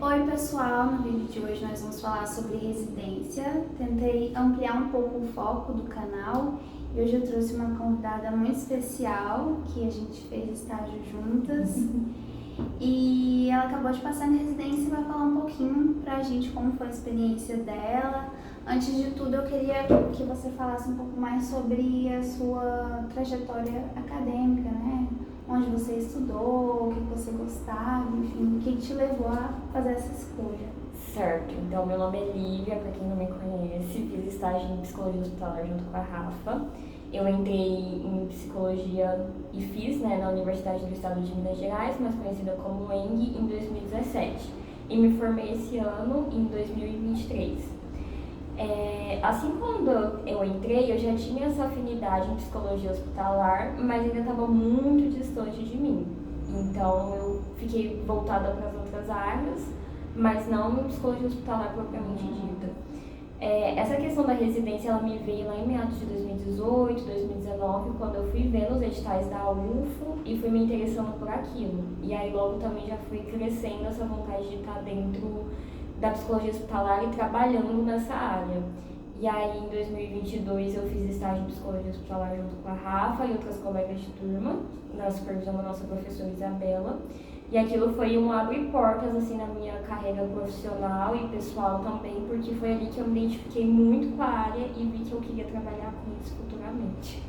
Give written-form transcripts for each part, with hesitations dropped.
Oi pessoal, no vídeo de hoje nós vamos falar sobre residência. Tentei ampliar um pouco o foco do canal e hoje eu trouxe uma convidada muito especial que a gente fez estágio juntas e ela acabou de passar na residência e vai falar um pouquinho pra gente como foi a experiência dela. Antes de tudo eu queria que você falasse um pouco mais sobre a sua trajetória acadêmica, né? Onde você estudou, o que você gostava, enfim, o que te levou a fazer essa escolha? Certo, então meu nome é Lívia, para quem não me conhece, fiz estágio em psicologia hospitalar junto com a Rafa. Eu entrei em psicologia e fiz na Universidade do Estado de Minas Gerais, mais conhecida como UENG, em 2017. E me formei esse ano, em 2023. Assim, quando eu entrei, eu já tinha essa afinidade em psicologia hospitalar, mas ainda estava muito distante de mim. Então, eu fiquei voltada para as outras áreas, mas não em psicologia hospitalar propriamente dita. Essa questão da residência, ela me veio lá em meados de 2018, 2019, quando eu fui vendo os editais da UFO e fui me interessando por aquilo. E aí, logo também já fui crescendo essa vontade de estar dentro da psicologia hospitalar e trabalhando nessa área. E aí, em 2022, eu fiz estágio em psicologia hospitalar junto com a Rafa e outras colegas de turma, na supervisão da nossa professora Isabela. E aquilo foi um abre portas assim na minha carreira profissional e pessoal também, porque foi ali que eu me identifiquei muito com a área e vi que eu queria trabalhar com isso futuramente.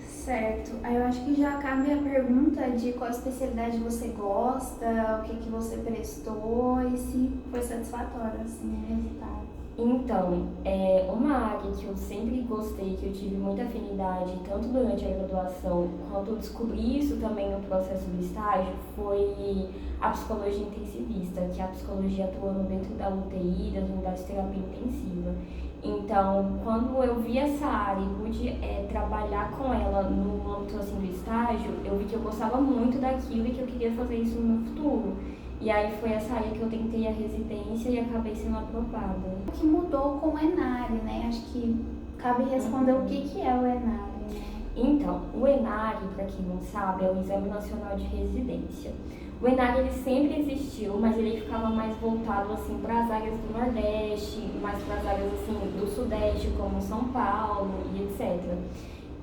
Certo. Aí eu acho que já cabe a pergunta de qual especialidade você gosta, o que você prestou e se foi satisfatório assim, o resultado. Então, uma área que eu sempre gostei, que eu tive muita afinidade, tanto durante a graduação quanto eu descobri isso também no processo do estágio, foi a psicologia intensivista, que é a psicologia atuando dentro da UTI, das unidades de terapia intensiva. Então, quando eu vi essa área e pude trabalhar com ela no âmbito assim, do estágio, eu vi que eu gostava muito daquilo e que eu queria fazer isso no meu futuro. E aí foi essa área que eu tentei a residência e acabei sendo aprovada. O que mudou com o ENARE, né? Acho que cabe responder o que é o ENARE, né? Então, o ENARE, para quem não sabe, é o Exame Nacional de Residência. O ENARE ele sempre existiu, mas ele ficava mais voltado assim para as áreas do Nordeste, mais para as áreas assim do Sudeste, como São Paulo e etc.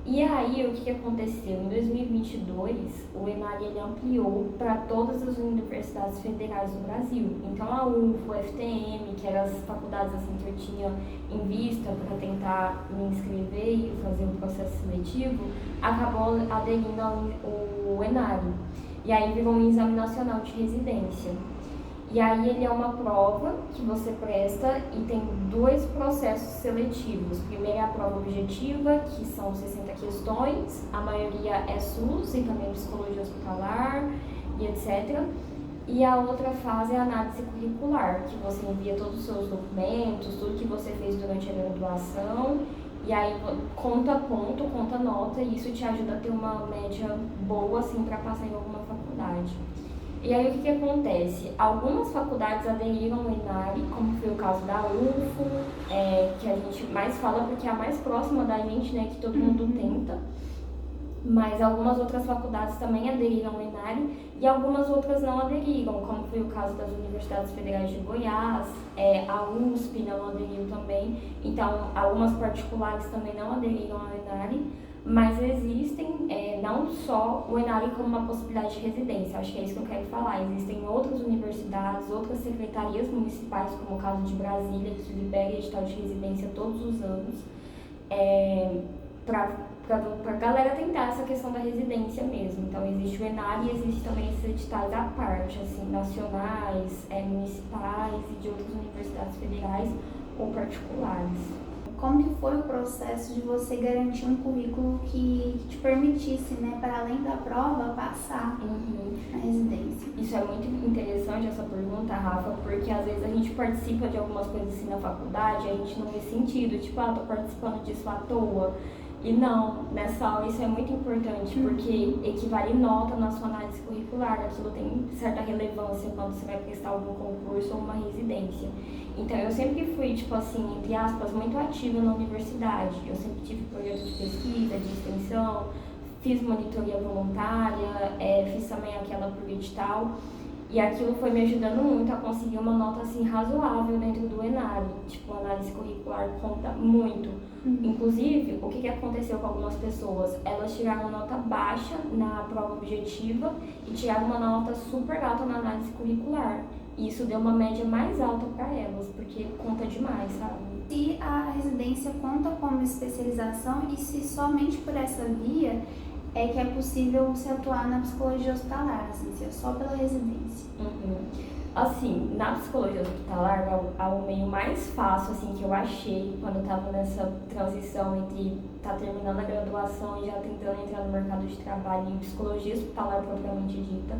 E aí, o que aconteceu? Em 2022, o ENARE ele ampliou para todas as universidades federais do Brasil. Então, a UFO, a FTM, que eram as faculdades assim, que eu tinha em vista para tentar me inscrever e fazer o processo seletivo, acabou aderindo ao ENARE. E aí, virou um exame nacional de residência. E aí ele é uma prova que você presta e tem dois processos seletivos. Primeiro é a prova objetiva, que são 60 questões, a maioria é SUS e também psicologia hospitalar e etc. E a outra fase é a análise curricular, que você envia todos os seus documentos, tudo que você fez durante a graduação, e aí conta ponto, conta nota, e isso te ajuda a ter uma média boa assim para passar em alguma faculdade. E aí o que acontece? Algumas faculdades aderiram ao ENARE, como foi o caso da UFO, que a gente mais fala porque é a mais próxima da gente, né, que todo mundo tenta. Mas algumas outras faculdades também aderiram ao ENARE e algumas outras não aderiram, como foi o caso das Universidades Federais de Goiás, a USP não aderiu também. Então, algumas particulares também não aderiram ao ENARE. Mas existem não só o ENARE como uma possibilidade de residência, acho que é isso que eu quero falar. Existem outras universidades, outras secretarias municipais, como o caso de Brasília, que libera edital de residência todos os anos, para a galera tentar essa questão da residência mesmo. Então existe o ENARE e existe também esses editais à parte, assim, nacionais, municipais e de outras universidades federais ou particulares. Como que foi o processo de você garantir um currículo que te permitisse, né, para além da prova, passar na residência? Isso é muito interessante essa pergunta, Rafa, porque às vezes a gente participa de algumas coisas assim na faculdade e a gente não vê sentido, tipo, tô participando disso à toa. E não, nessa aula isso é muito importante, porque equivale nota na sua análise curricular, aquilo tem certa relevância quando você vai prestar algum concurso ou uma residência. Então eu sempre fui, tipo assim, entre aspas, muito ativa na universidade. Eu sempre tive projetos de pesquisa, de extensão, fiz monitoria voluntária, fiz também aquela por edital. E aquilo foi me ajudando muito a conseguir uma nota assim razoável dentro do ENARI. Tipo, a análise curricular conta muito. Inclusive, o que aconteceu com algumas pessoas? Elas tiraram nota baixa na prova objetiva e tiraram uma nota super alta na análise curricular. E isso deu uma média mais alta para elas, porque conta demais, sabe? Se a residência conta como especialização e se somente por essa via é que é possível se atuar na psicologia hospitalar, assim, se é só pela residência. Assim, na psicologia hospitalar, o meio mais fácil, assim, que eu achei quando eu tava nessa transição entre tá terminando a graduação e já tentando entrar no mercado de trabalho em psicologia hospitalar propriamente dita,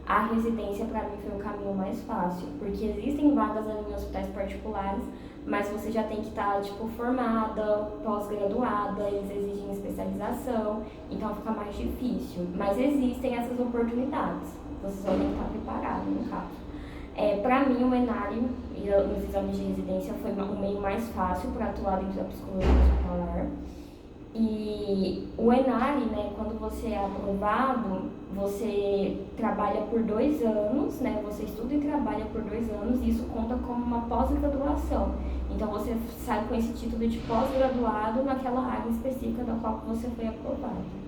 a residência para mim foi o caminho mais fácil, porque existem vagas ali em hospitais particulares, mas você já tem que estar, tipo, formada, pós-graduada, eles exigem especialização, então fica mais difícil. Mas existem essas oportunidades, você só tem que estar preparado, no caso. Para mim, o ENARI, nos exames de residência, foi o meio mais fácil para atuar dentro da psicologia hospitalar. E o ENARI, né, quando você é aprovado, você trabalha por 2 anos, né, você estuda e trabalha por 2 anos, e isso conta como uma pós-graduação. Então você sai com esse título de pós-graduado naquela área específica da qual você foi aprovado.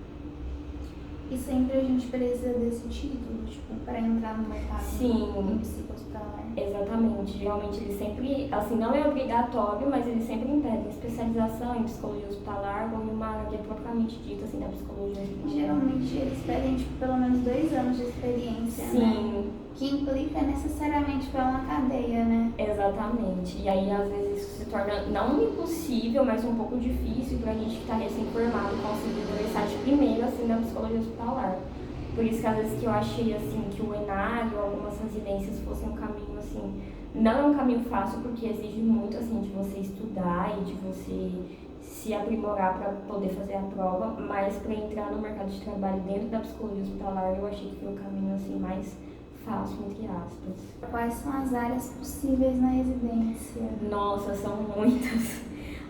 E sempre a gente precisa desse título, tipo, para entrar no mercado. Sim. Psico-hospitalar. Exatamente. Geralmente eles sempre, assim, não é obrigatório, mas eles sempre impedem especialização em psicologia hospitalar ou em uma área propriamente dita, assim, da psicologia hospitalar. Geralmente eles pedem, tipo, pelo menos 2 anos de experiência, Sim. né? Que implica necessariamente para uma cadeia, né? Exatamente. E aí, às vezes, isso se torna não impossível, mas um pouco difícil pra gente que está recém-formado conseguir ingressar de primeira, assim, na psicologia hospitalar. Por isso que, às vezes, que eu achei, assim, que o ENARI ou algumas residências fossem um caminho, assim, não é um caminho fácil, porque exige muito, assim, de você estudar e de você se aprimorar para poder fazer a prova, mas para entrar no mercado de trabalho dentro da psicologia hospitalar, eu achei que foi o caminho, assim, mais fácil, entre aspas. Quais são as áreas possíveis na residência? Nossa, são muitas.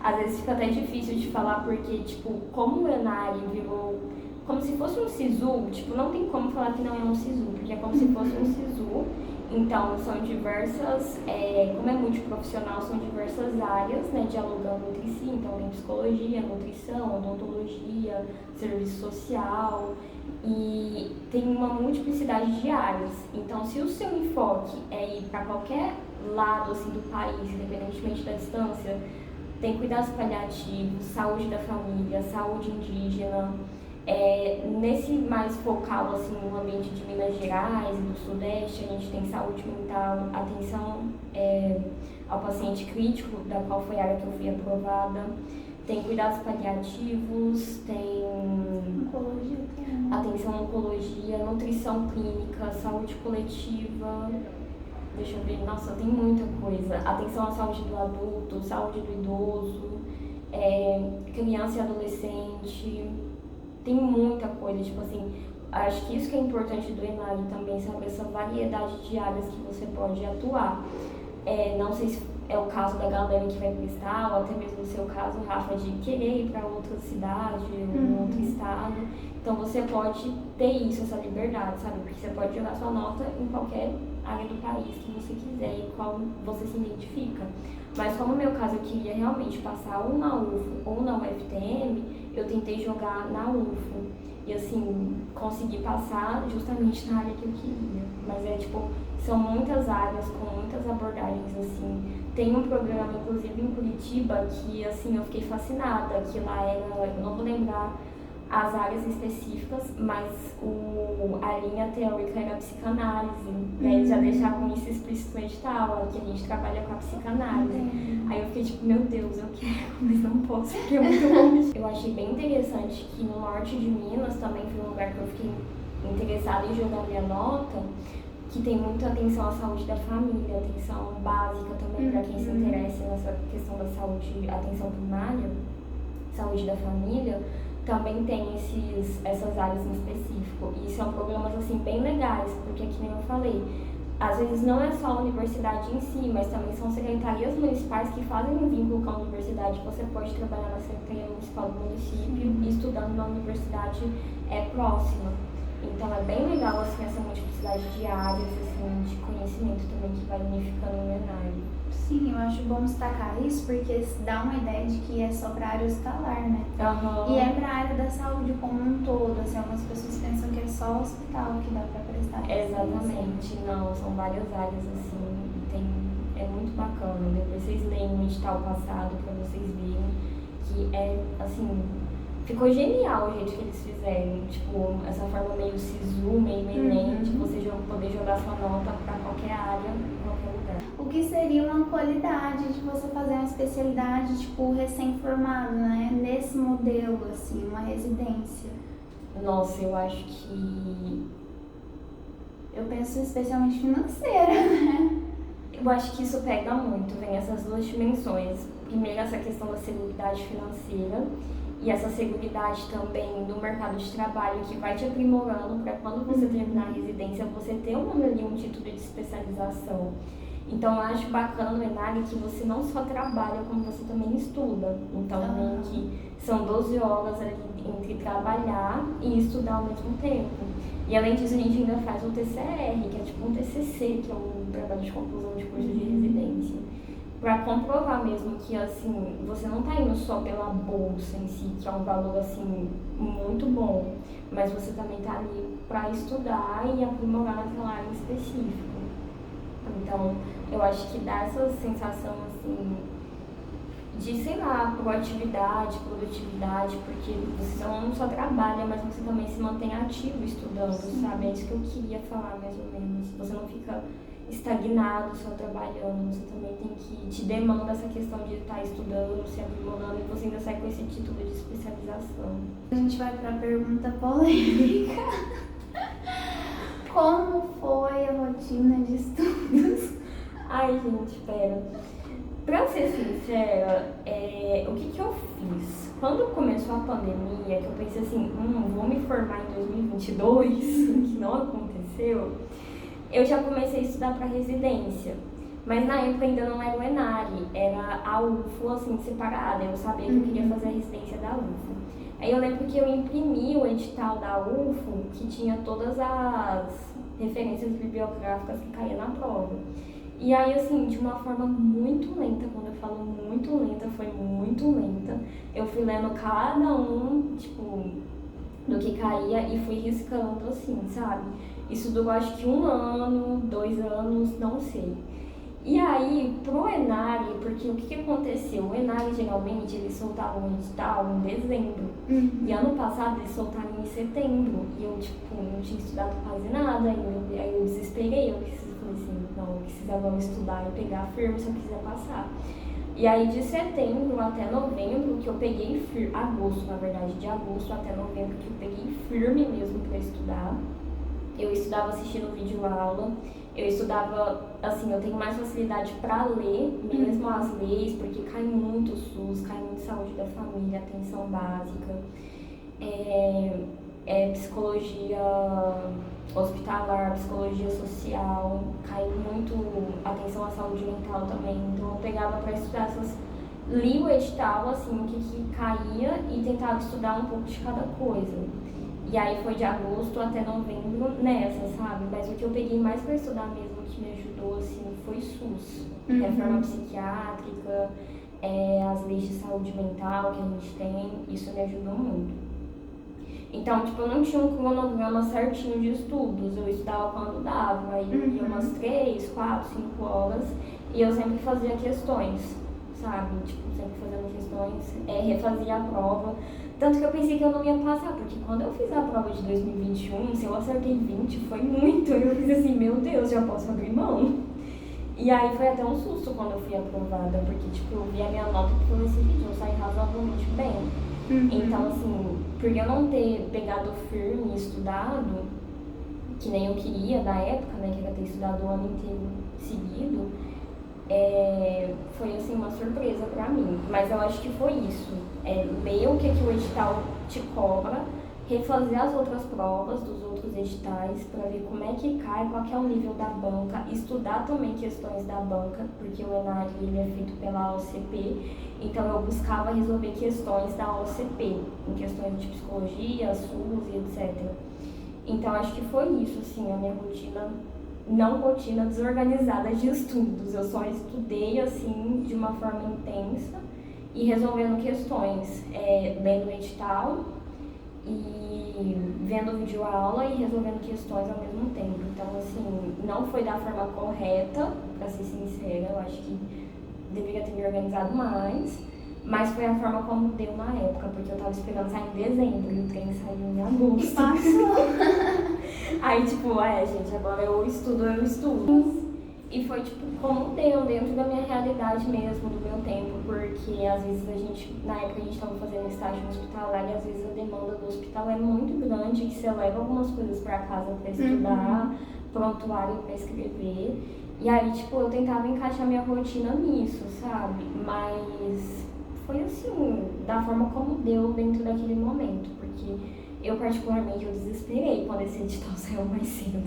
Às vezes fica até difícil de falar porque, tipo, como o ENARI virou como se fosse um SISU, tipo, não tem como falar que não é um SISU, porque é como se fosse um SISU. Então, são diversas, como é multiprofissional, são diversas áreas, né, dialogando entre si. Então, tem psicologia, nutrição, odontologia, serviço social, e tem uma multiplicidade de áreas. Então, se o seu enfoque é ir para qualquer lado, assim, do país, independentemente da distância, tem cuidados paliativos, saúde da família, saúde indígena. Nesse mais focado assim, no ambiente de Minas Gerais e do Sudeste, a gente tem saúde mental, atenção ao paciente crítico, da qual foi a área que eu fui aprovada, tem cuidados paliativos, tem Oncologia também. atenção à oncologia, nutrição clínica, saúde coletiva, deixa eu ver, nossa, tem muita coisa, atenção à saúde do adulto, saúde do idoso, criança e adolescente. Tem muita coisa, tipo assim, acho que isso que é importante do ENARI também, sabe, essa variedade de áreas que você pode atuar. Não sei se é o caso da galera que vai prestar, ou até mesmo o seu caso, Rafa, de querer ir para outra cidade, ou outro estado. Então você pode ter isso, essa liberdade, sabe, porque você pode jogar sua nota em qualquer área do país que você quiser e qual você se identifica. Mas como no meu caso eu queria realmente passar ou na UFO ou na UFTM, eu tentei jogar na UFO. E assim, consegui passar justamente na área que eu queria. Mas são muitas áreas com muitas abordagens, assim. Tem um programa, inclusive em Curitiba, que assim, eu fiquei fascinada, que lá era, eu não vou lembrar as áreas específicas, mas a linha teórica era a psicanálise, né? Eles já deixavam isso explícito no edital, que a gente trabalha com a psicanálise. Aí eu fiquei tipo, meu Deus, eu quero, mas não posso, porque é muito longe. Eu achei bem interessante que no norte de Minas também foi um lugar que eu fiquei interessada em jogar minha nota, que tem muita atenção à saúde da família, atenção básica também para quem se interessa nessa questão da saúde, atenção primária, saúde da família. Também tem essas áreas em específico, e são programas assim bem legais, porque que nem eu falei, às vezes não é só a universidade em si, mas também são secretarias municipais que fazem um vínculo com a universidade. Você pode trabalhar na Secretaria Municipal do município e estudando na universidade próxima. Então é bem legal assim, essa multiplicidade de áreas, assim, de conhecimento também que vai unificando no Enário. Sim, eu acho bom destacar isso porque dá uma ideia de que é só para a área hospitalar, né? E é para a área da saúde como um todo, assim, algumas pessoas pensam que é só o hospital que dá para prestar assistência. Exatamente, não, são várias áreas assim, é muito bacana. Depois vocês leem o edital passado para vocês verem que é assim, ficou genial o jeito que eles fizeram, tipo, essa forma meio SISU, meio Enem, de você poder jogar sua nota para qualquer área, qualquer lugar. O que seria uma qualidade de você fazer uma especialidade, tipo, recém-formado, né? Nesse modelo, assim, uma residência. Nossa, eu acho que... Eu penso especialmente financeira, né? Eu acho que isso pega muito, vem essas duas dimensões. Primeiro, essa questão da seguridade financeira e essa seguridade também do mercado de trabalho que vai te aprimorando para quando você terminar a residência, você ter um título de especialização. Então, eu acho bacana no Enário que você não só trabalha, como você também estuda. Então, meio que são 12 horas ali entre trabalhar e estudar ao mesmo tempo. E além disso, a gente ainda faz o TCR, que é tipo um TCC, que é um trabalho de conclusão de curso de residência. Para comprovar mesmo que, assim, você não está indo só pela bolsa em si, que é um valor, assim, muito bom, mas você também está ali para estudar e aprimorar naquela área específica. Então, eu acho que dá essa sensação, assim, de, sei lá, proatividade, produtividade, porque você não só trabalha, mas você também se mantém ativo estudando, sabe? É isso que eu queria falar, mais ou menos. Você não fica estagnado só trabalhando, você também tem que te demanda essa questão de estar estudando, se aprimorando, e você ainda sai com esse título de especialização. A gente vai para a pergunta polêmica. Como foi a rotina de estudos? Ai, gente, pera. Pra ser sincera, o que eu fiz? Quando começou a pandemia, que eu pensei assim, vou me formar em 2022, que não aconteceu, eu já comecei a estudar para residência. Mas na época ainda não era o Enari, era a UFO, assim, separada. Eu sabia que eu queria fazer a residência da UFO. Aí eu lembro que eu imprimi o edital da UFO, que tinha todas as referências bibliográficas que caíam na prova. E aí, assim, de uma forma muito lenta, quando eu falo muito lenta, foi muito lenta. Eu fui lendo cada um, tipo, do que caía e fui riscando, assim, sabe? Isso durou acho que 1 ano, 2 anos, não sei. E aí, pro Enari, porque o que aconteceu? O Enari, geralmente, eles soltavam um edital em dezembro. E ano passado, eles soltaram em setembro. E eu, tipo, não tinha estudado quase nada. Aí eu desesperei, eu falei assim, não, eu precisava estudar e pegar firme se eu quiser passar. E aí, de setembro até novembro, que eu peguei firme, agosto, na verdade, de agosto até novembro, que eu peguei firme mesmo pra estudar. Eu estudava assistindo vídeo-aula, eu estudava, assim, eu tenho mais facilidade para ler, mesmo as leis, porque cai muito o SUS, cai muito saúde da família, atenção básica, psicologia hospitalar, psicologia social, cai muito atenção à saúde mental também. Então eu pegava para estudar li o edital, assim, o que caía e tentava estudar um pouco de cada coisa. E aí foi de agosto até novembro nessa, sabe? Mas o que eu peguei mais para estudar mesmo, que me ajudou, assim, foi SUS. Reforma psiquiátrica, as leis de saúde mental que a gente tem, isso me ajudou muito. Então, tipo, eu não tinha um cronograma certinho de estudos, eu estudava quando dava, aí eu ia umas 3, 4, 5 horas, e eu sempre fazia questões, sabe? Tipo, sempre fazendo questões, refazia a prova. Tanto que eu pensei que eu não ia passar, porque quando eu fiz a prova de 2021, se eu acertei 20, foi muito. Eu fiz assim, meu Deus, já posso abrir mão. E aí foi até um susto quando eu fui aprovada, porque tipo, eu vi a minha nota e falei assim, eu saí razoavelmente bem. Então, assim, por eu não ter pegado firme e estudado, que nem eu queria na época, né, que era ter estudado o ano inteiro seguido, foi assim uma surpresa pra mim, mas eu acho que foi isso, ler o que o edital te cobra, refazer as outras provas dos outros editais para ver como é que cai, qual que é o nível da banca, estudar também questões da banca, porque o Enari ele é feito pela OCP, então eu buscava resolver questões da OCP, em questões de psicologia, SUS e etc. Então acho que foi isso, assim, a minha rotina, não rotina desorganizada de estudos. Eu só estudei, assim, de uma forma intensa e resolvendo questões, lendo edital e vendo videoaula e resolvendo questões ao mesmo tempo. Então, assim, não foi da forma correta, pra ser sincera, eu acho que deveria ter me organizado mais, mas foi a forma como deu na época, porque eu tava esperando sair em dezembro e o trem saiu em agosto. E passou. Aí, tipo, gente, agora eu estudo. E foi, tipo, como deu, dentro da minha realidade mesmo, do meu tempo, porque às vezes na época a gente estava fazendo estágio no hospitalar e às vezes a demanda do hospital é muito grande, que você leva algumas coisas para casa para estudar, prontuário para escrever. E aí, tipo, eu tentava encaixar minha rotina nisso, sabe? Mas foi assim, da forma como deu dentro daquele momento, porque eu particularmente, eu desesperei quando esse edital saiu mais cedo.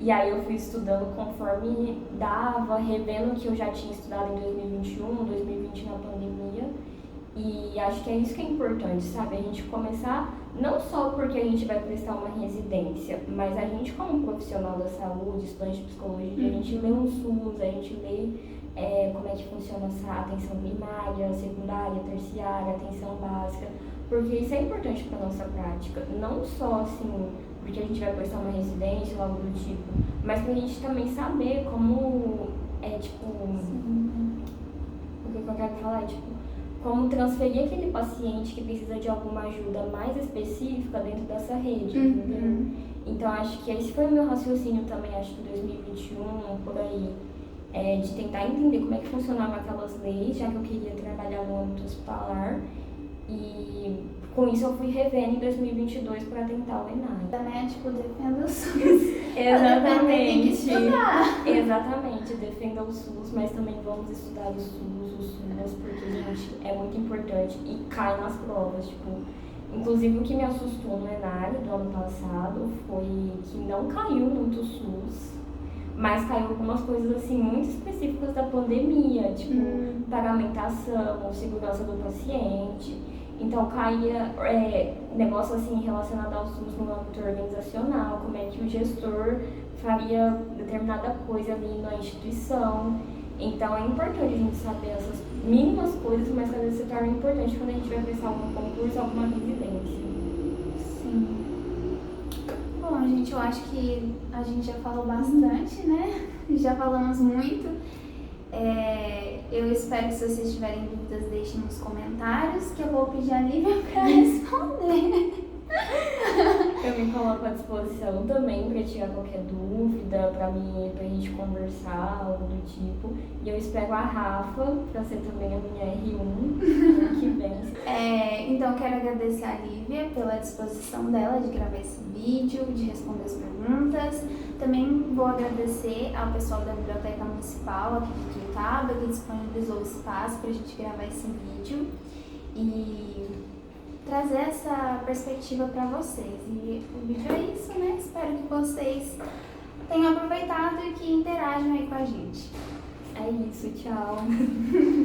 E aí eu fui estudando conforme dava, revendo o que eu já tinha estudado em 2021, 2020 na pandemia. E acho que é isso que é importante, sabe? A gente começar, não só porque a gente vai prestar uma residência, mas a gente como profissional da saúde, estudante de psicologia, a gente lê um SUS, a gente lê como é que funciona essa atenção primária, secundária, terciária, atenção básica, porque isso é importante para nossa prática, não só assim, porque a gente vai prestar uma residência ou algo do tipo, mas pra gente também saber como, o que eu quero falar, como transferir aquele paciente que precisa de alguma ajuda mais específica dentro dessa rede, entendeu? Então acho que esse foi o meu raciocínio também, acho que 2021, por aí, de tentar entender como é que funcionavam aquelas leis, já que eu queria trabalhar no âmbito hospitalar. E com isso eu fui revendo em 2022 para tentar o ENARE. Também, defenda o SUS. Exatamente. Tem que estudar. Exatamente, defenda o SUS, mas também vamos estudar o SUS, porque, gente, é muito importante e cai nas provas, inclusive o que me assustou no ENARE do ano passado foi que não caiu muito o SUS, mas caiu algumas coisas assim muito específicas da pandemia, pagamentação, segurança do paciente. Então caía negócio assim relacionado ao SUS no âmbito organizacional, como é que o gestor faria determinada coisa ali na instituição. Então é importante a gente saber essas mínimas coisas, mas que às vezes se torna importante quando a gente vai prestar algum concurso, alguma residência. Sim. Bom, gente, eu acho que a gente já falou bastante, né? Já falamos muito. Eu espero que se vocês tiverem dúvidas, deixem nos comentários, que eu vou pedir a Lívia para responder. Eu me coloco à disposição também para tirar qualquer dúvida, pra gente conversar, algo do tipo. E eu espero a Rafa para ser também a minha R1 que vem. Então, quero agradecer a Lívia pela disposição dela de gravar esse vídeo, de responder as perguntas. Também vou agradecer ao pessoal da Biblioteca Municipal aqui de Tuiutaba, que disponibilizou o espaço para a gente gravar esse vídeo e trazer essa perspectiva para vocês. E o vídeo é isso, né? Espero que vocês tenham aproveitado e que interajam aí com a gente. É isso, tchau!